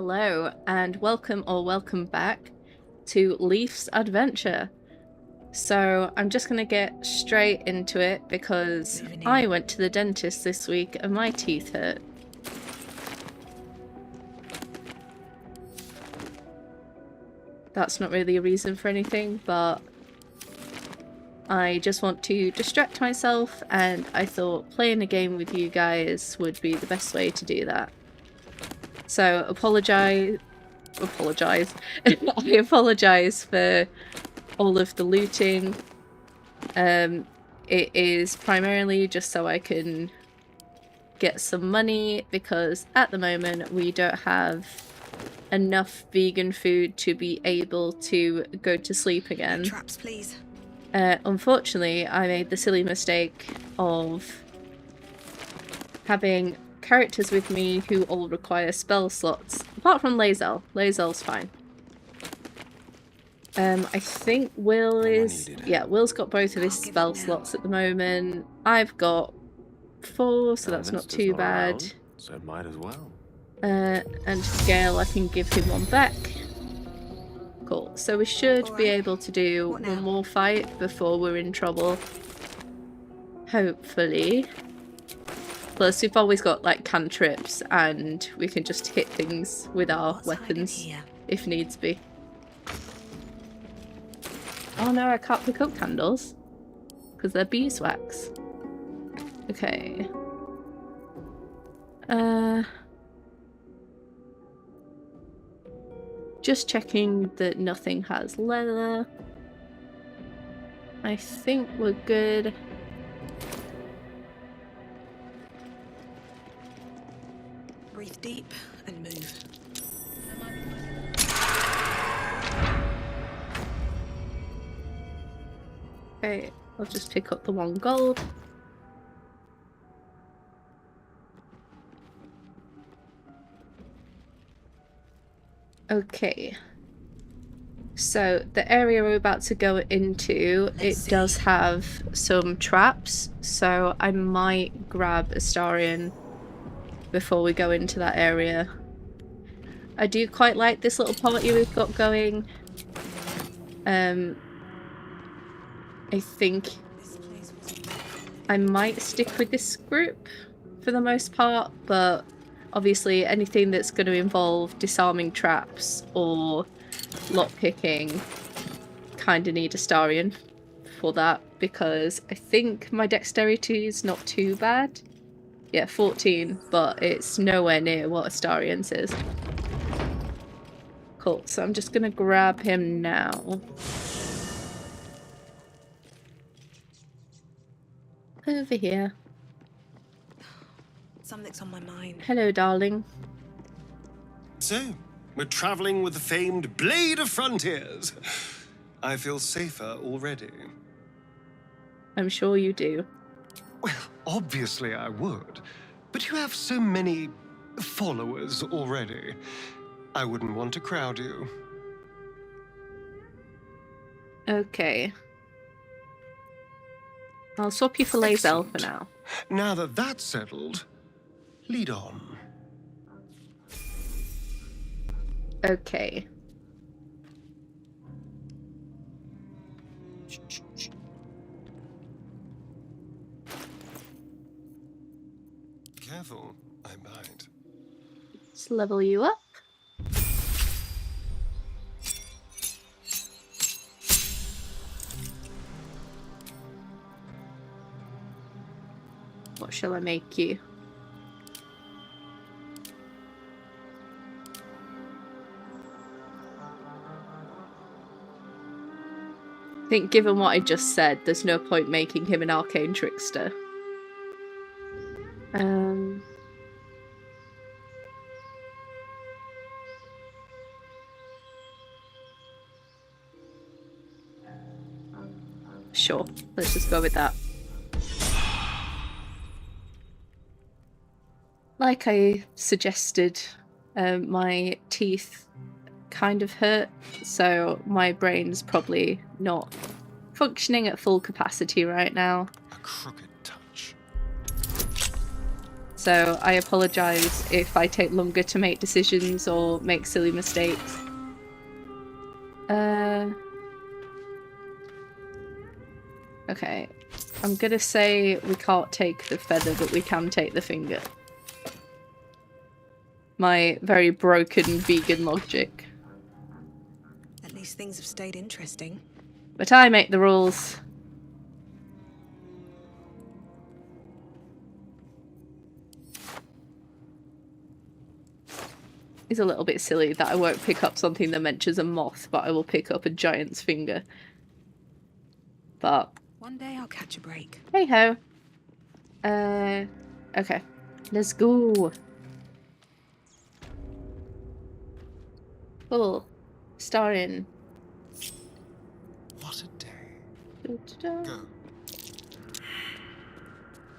Hello and welcome back to Leaf's Adventure. So I'm just gonna get straight into it because I went to the dentist this week and my teeth hurt. That's not really a reason for anything, but I just want to distract myself and I thought playing a game with you guys would be the best way to do that. So I apologise for all of the looting. It is primarily just so I can get some money because at the moment we don't have enough vegan food to be able to go to sleep again. Traps, please. Unfortunately, I made the silly mistake of having characters with me who all require spell slots, apart from Lae'zel. Lae'zel's fine. I think Will is... yeah, Will's got both of his spell slots at the moment. I've got 4, so that's not too bad. Around, so might as well. And Gale, I can give him one back. Cool. So we should be able to do one more fight before we're in trouble. Hopefully. Plus, we've always got, like, cantrips, and we can just hit things with our weapons, if needs be. Oh no, I can't pick up candles, because they're beeswax. Okay. Just checking that nothing has leather. I think we're good. Breathe deep and move. Okay, I'll just pick up the 1 gold. Okay. So the area we're about to go into, it does have some traps, so I might grab Astarion before we go into that area. I do quite like this little party we've got going. I think I might stick with this group for the most part, but obviously anything that's going to involve disarming traps or lockpicking kind of need Astarion for that, because I think my dexterity is not too bad. Yeah, 14, but it's nowhere near what Astarion's is. Cool, so I'm just gonna grab him now. Over here. Something's on my mind. Hello, darling. So, we're traveling with the famed Blade of Frontiers. I feel safer already. I'm sure you do. Well, obviously I would. But you have so many followers already. I wouldn't want to crowd you. Okay. I'll swap you for Lae'zel for now. Now that that's settled, lead on. Okay. Careful, I might. Let's level you up. What shall I make you? I think given what I just said, there's no point making him an arcane trickster. Sure, let's just go with that. Like I suggested, my teeth kind of hurt, so my brain's probably not functioning at full capacity right now. A crooked touch. so I apologise if I take longer to make decisions or make silly mistakes. Okay, I'm gonna say we can't take the feather, but we can take the finger. My very broken vegan logic. At least things have stayed interesting. But I make the rules. It's a little bit silly that I won't pick up something that mentions a moth, but I will pick up a giant's finger. But One day I'll catch a break. hey ho. Okay. Let's go. Cool. Starring. What a day. Da-da-da. Go.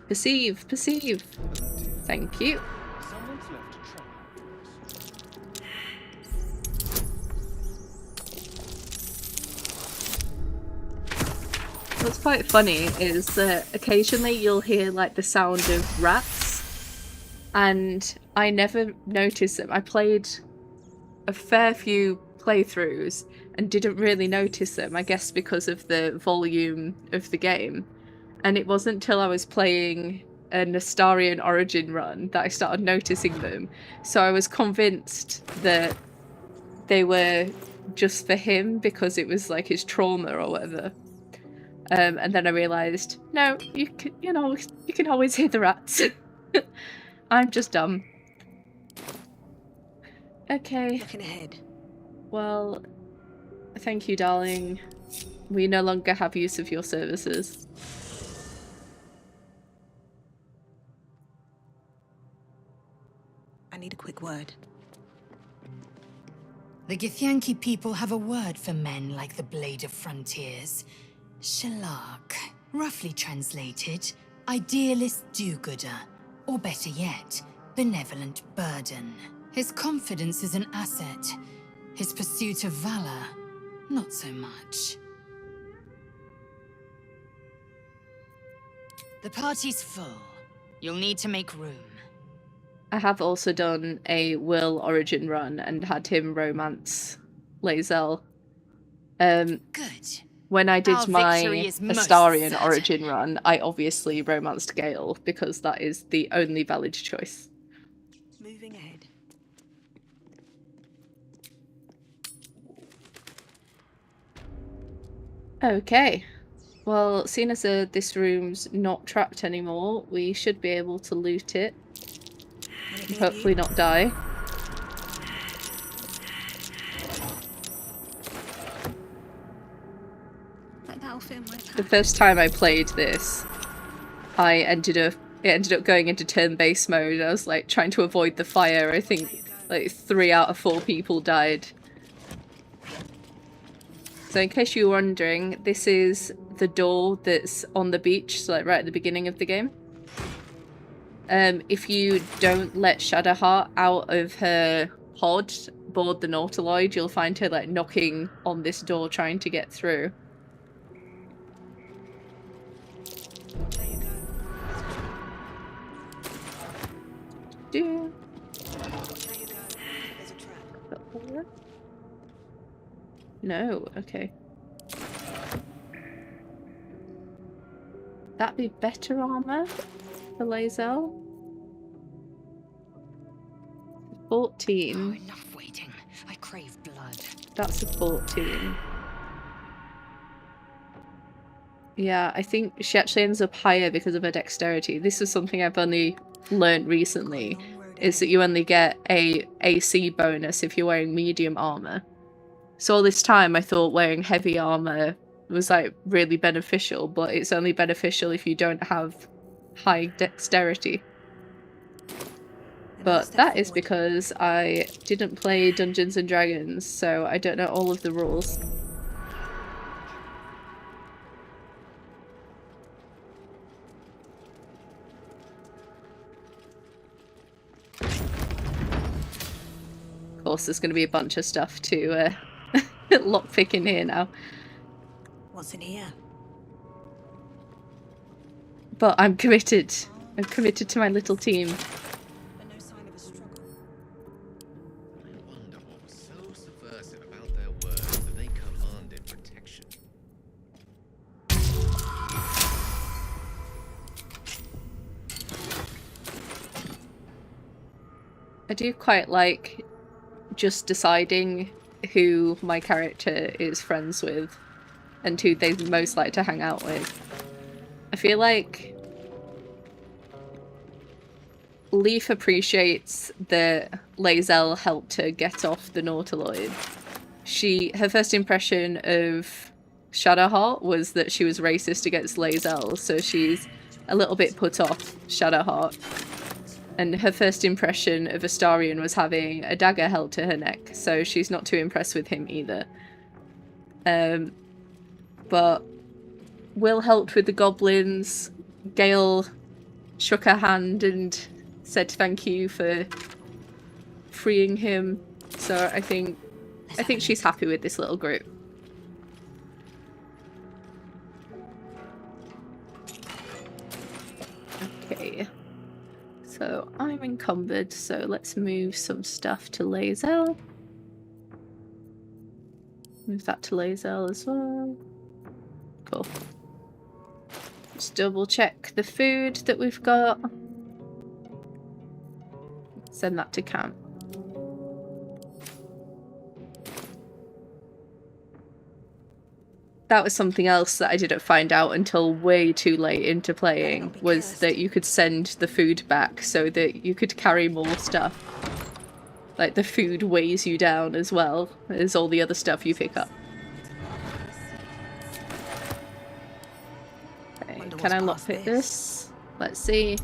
Perceive, perceive. Thank you. Someone's left a trap. What's quite funny is that occasionally you'll hear like the sound of rats, and I never noticed them. I played a fair few playthroughs and didn't really notice them, I guess because of the volume of the game. And it wasn't until I was playing a Nestarian Origin run that I started noticing them. So I was convinced that they were just for him because it was like his trauma or whatever. And then I realised, no, you can always hear the rats. I'm just dumb. Okay. Looking ahead. Well, thank you, darling. We no longer have use of your services. I need a quick word. The Githyanki people have a word for men like the Blade of Frontiers. Shalak. Roughly translated, idealist do-gooder. Or better yet, benevolent burden. His confidence is an asset. His pursuit of valor, not so much. The party's full. You'll need to make room. I have also done a Will Origin run and had him romance Lae'zel. Good. When I did Our my victory is most Astarian certain. Origin run, I obviously romanced Gale because that is the only valid choice. Moving ahead. Okay. Well, seeing as this room's not trapped anymore, we should be able to loot it. And hopefully not die. That'll fit my pack. The first time I played this, it ended up going into turn-based mode. I was like trying to avoid the fire. I think like 3 out of 4 people died. So in case you were wondering, this is the door that's on the beach, so like right at the beginning of the game. If you don't let Shadowheart out of her pod board the Nautiloid, you'll find her like knocking on this door trying to get through. There you go. Do. There you go. There's a trap. No, okay. That'd be better armor for Lae'zel. 14. Oh, enough waiting. I crave blood. That's a 14. Yeah, I think she actually ends up higher because of her dexterity. This is something I've only learned recently, is that you only get a AC bonus if you're wearing medium armor. So all this time I thought wearing heavy armor was like really beneficial, but it's only beneficial if you don't have high dexterity. But that is because I didn't play Dungeons and Dragons, so I don't know all of the rules. Of course, there's going to be a bunch of stuff to lockpick in here now. What's in here? But I'm committed. I'm committed to my little team. I do quite like just deciding who my character is friends with and who they most like to hang out with. I feel like Leaf appreciates that Lae'zel helped her get off the Nautiloid. Her first impression of Shadowheart was that she was racist against Lae'zel, so she's a little bit put off Shadowheart. And her first impression of Astarion was having a dagger held to her neck, so she's not too impressed with him either. But Will helped with the goblins. Gale shook her hand and said thank you for freeing him. So I think she's happy with this little group. Okay. So I'm encumbered, so let's move some stuff to Lae'zel. Move that to Lae'zel as well. Cool. Just double check the food that we've got. Send that to camp. That was something else that I didn't find out until way too late into playing, was that you could send the food back so that you could carry more stuff. Like, the food weighs you down as well as all the other stuff you pick up. Okay, can I lockpick this? Let's see.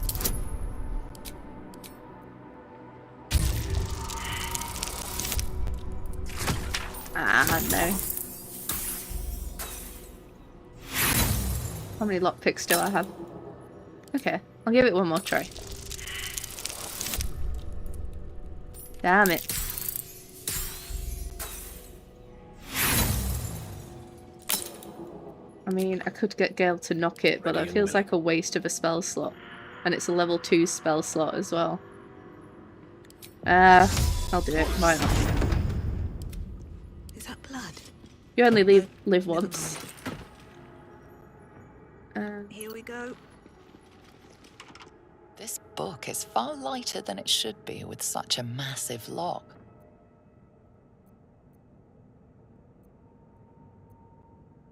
Ah, no. How many lockpicks do I have? Okay, I'll give it one more try. Damn it. I mean, I could get Gale to knock it, but that feels like a waste of a spell slot. And it's a level 2 spell slot as well. I'll do it. Why not? Is that blood? You only live once. Here we go. This book is far lighter than it should be with such a massive lock.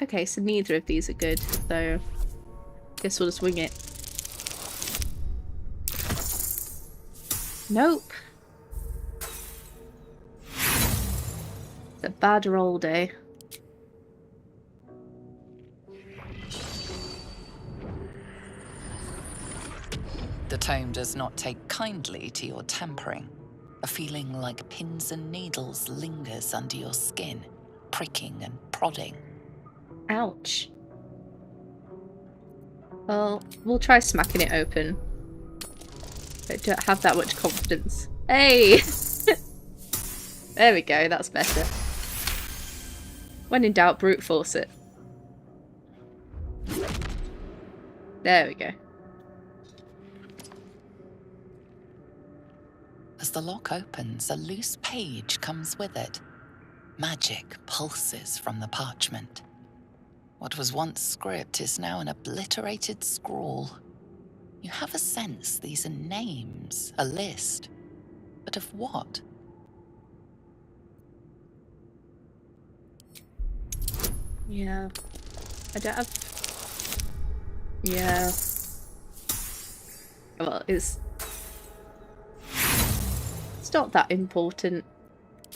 Okay, so neither of these are good, so guess we'll just wing it. Nope. It's a bad roll day. The tome does not take kindly to your tampering. A feeling like pins and needles lingers under your skin, pricking and prodding. Ouch. Well, we'll try smacking it open. I don't have that much confidence. Hey! There we go, that's better. When in doubt, brute force it. There we go. As the lock opens, a loose page comes with it. Magic pulses from the parchment. What was once script is now an obliterated scrawl. You have a sense these are names, a list. But of what? Yeah. I don't have... Yeah. Well, it's not that important.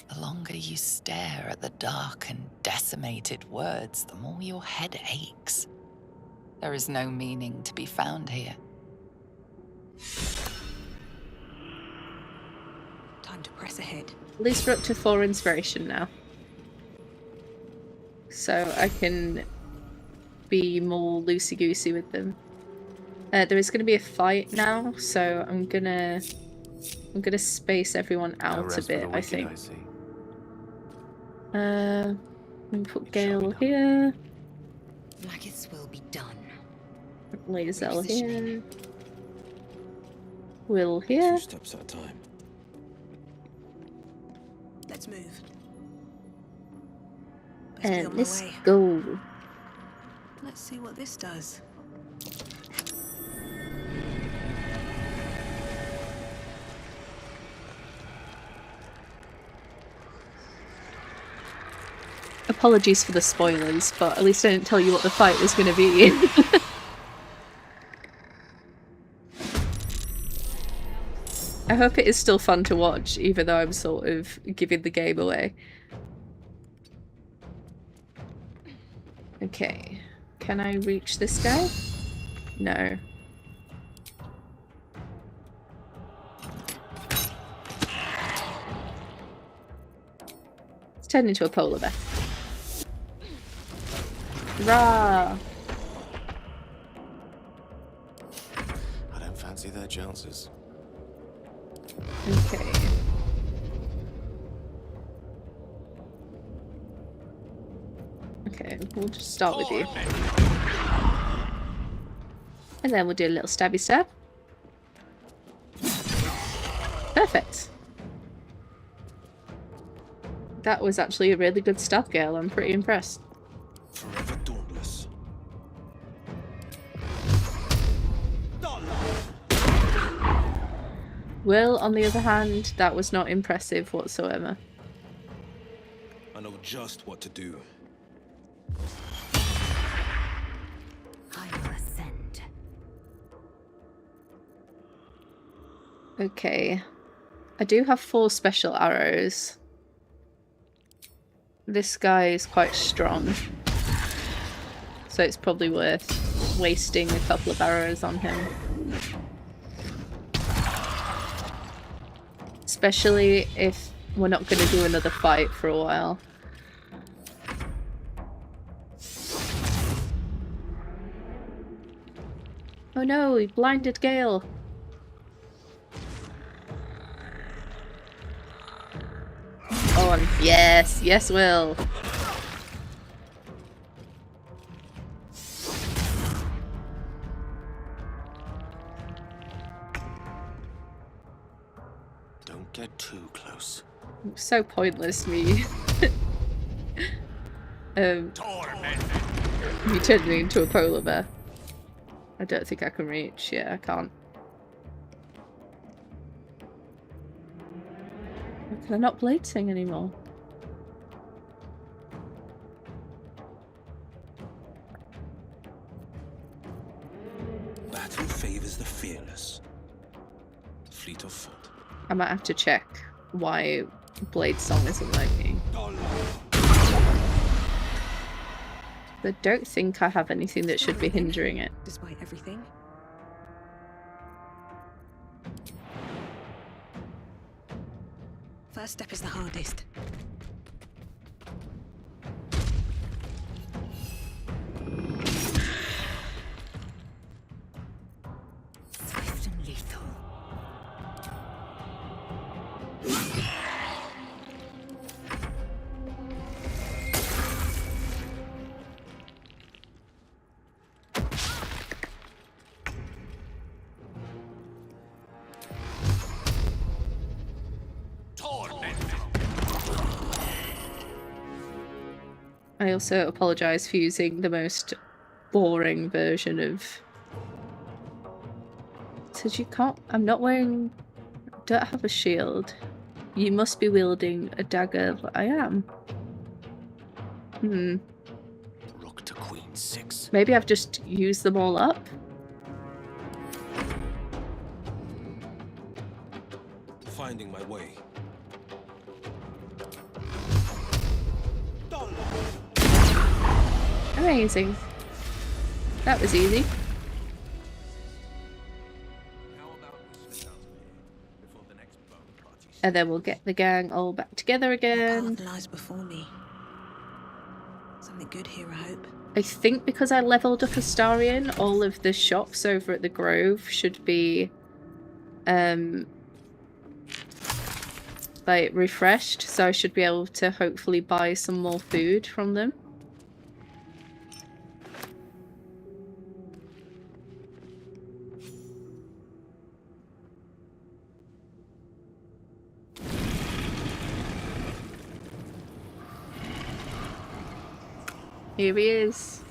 The longer you stare at the dark and decimated words, the more your head aches. There is no meaning to be found here. Time to press ahead. At least we're up to 4 inspiration now. So I can be more loosey-goosey with them. There is going to be a fight now, so I'm gonna space everyone out a bit, I think. We put Gale here. Like will be done. Lae'zel here. Will here. 2 steps at a time. Let's move. Best be And on my let's way. go. Let's see what this does. Apologies for the spoilers, but at least I didn't tell you what the fight was going to be. I hope it is still fun to watch, even though I'm sort of giving the game away. Okay, can I reach this guy? No. It's turned into a polar bear. Rah! I don't fancy their chances. Okay. Okay, we'll just start with you. And then we'll do a little stabby stab. Perfect. That was actually a really good stab, girl. I'm pretty impressed. Forever dauntless. Will, on the other hand, that was not impressive whatsoever. I know just what to do. I will ascend. Okay. I do have 4 special arrows. This guy is quite strong. So it's probably worth wasting a couple of arrows on him. Especially if we're not going to do another fight for a while. Oh no, he blinded Gale. On. Yes, yes, Will. Don't get too close. So pointless, me. You turned me into a polar bear. I don't think I can reach. Yeah, I can't. Can I not blade sing anymore? Battle favors the fearless. Fleet of foot. I might have to check why blade song isn't working. I don't think I have anything that should be hindering it. Despite everything. First step is the hardest. Swift and lethal. I also apologise for using the most boring version of... Says you can't... I'm not wearing... don't have a shield. You must be wielding a dagger. I am. Rook to queen 6. Maybe I've just used them all up? Finding my way. Amazing. That was easy. And then we'll get the gang all back together again. Path lies before me. Something good here, I hope. I think because I leveled up Astarion, all of the shops over at the Grove should be like refreshed, so I should be able to hopefully buy some more food from them. Here he is.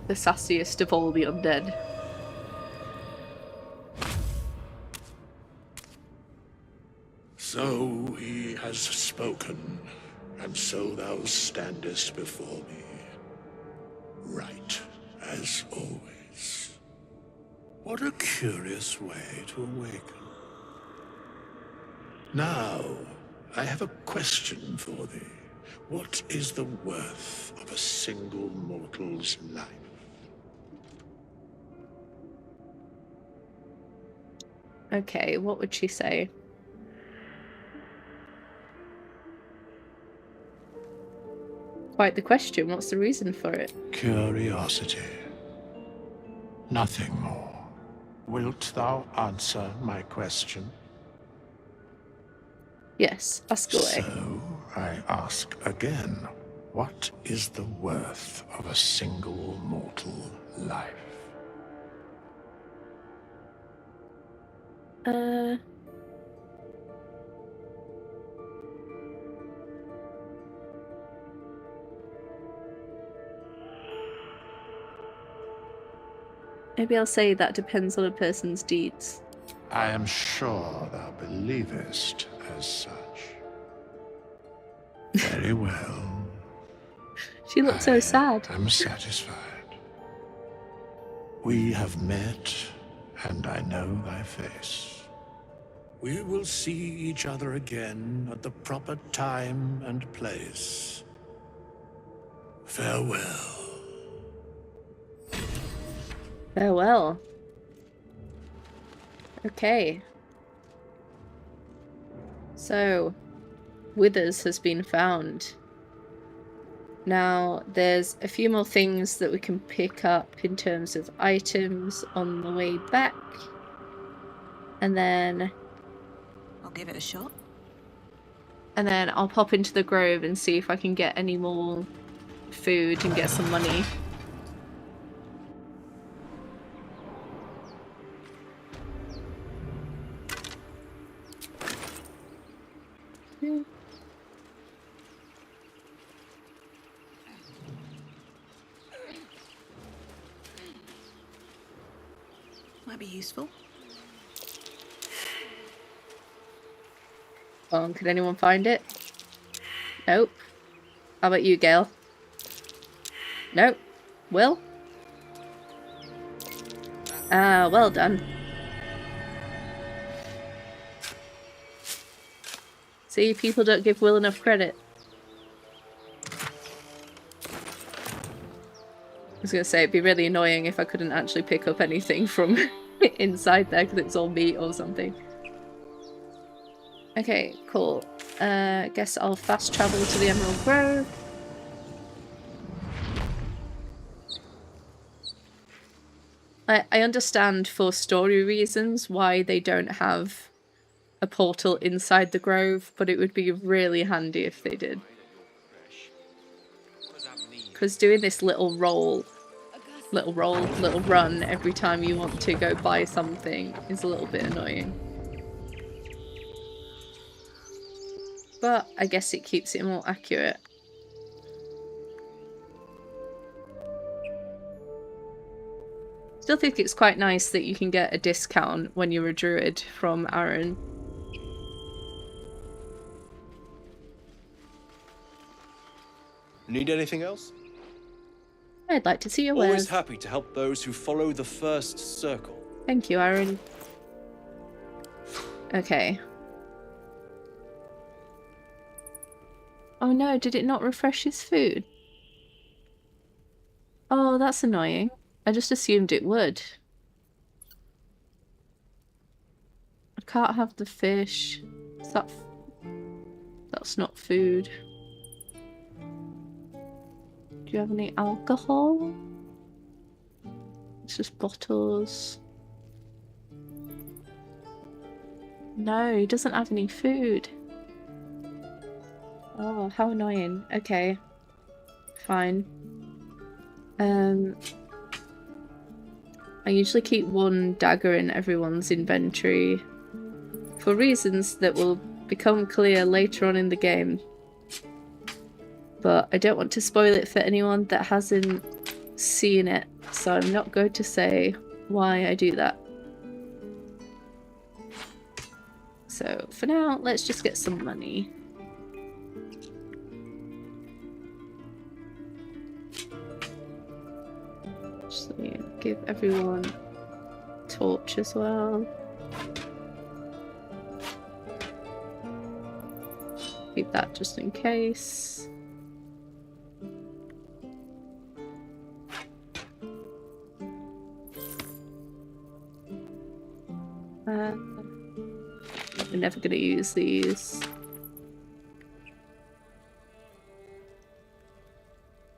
the sassiest of all the undead. So he has spoken, and so thou standest before me. Right, as always. What a curious way to awaken. Now, I have a question for thee. What is the worth of a single mortal's life? Okay, what would she say? Quite the question. What's the reason for it? Curiosity. Nothing more. Wilt thou answer my question? Yes, ask away. So, I ask again, what is the worth of a single mortal life? Maybe I'll say that depends on a person's deeds. I am sure thou believest as such. Very well. She looks so sad. I am satisfied. We have met, and I know thy face. We will see each other again at the proper time and place. Farewell. Farewell. Okay. So, Withers has been found. Now, there's a few more things that we can pick up in terms of items on the way back. And then I'll give it a shot. I'll pop into the grove and see if I can get any more food and get some money. Might be useful. Can anyone find it? Nope. How about you, Gail? Nope. Will? Ah, well done. See, people don't give Will enough credit. I was gonna say, it'd be really annoying if I couldn't actually pick up anything from inside there because it's all meat or something. Okay, cool. Guess I'll fast travel to the Emerald Grove. I understand for story reasons why they don't have a portal inside the grove, but it would be really handy if they did. Because doing this little run every time you want to go buy something is a little bit annoying. But I guess it keeps it more accurate. Still think it's quite nice that you can get a discount when you're a druid from Aaron. Need anything else? I'd like to see your Always wares. happy to help those who follow the first circle. Thank you, Aaron. Okay. Oh no, did it not refresh his food? Oh, that's annoying. I just assumed it would. I can't have the fish. Is that that's not food. Do you have any alcohol? It's just bottles. No, he doesn't have any food. Oh, how annoying. Okay. Fine. I usually keep one dagger in everyone's inventory for reasons that will become clear later on in the game. But I don't want to spoil it for anyone that hasn't seeing it, so I'm not going to say why I do that. So for now, let's just get some money. Just give everyone a torch as well. Keep that just in case. We're never going to use these.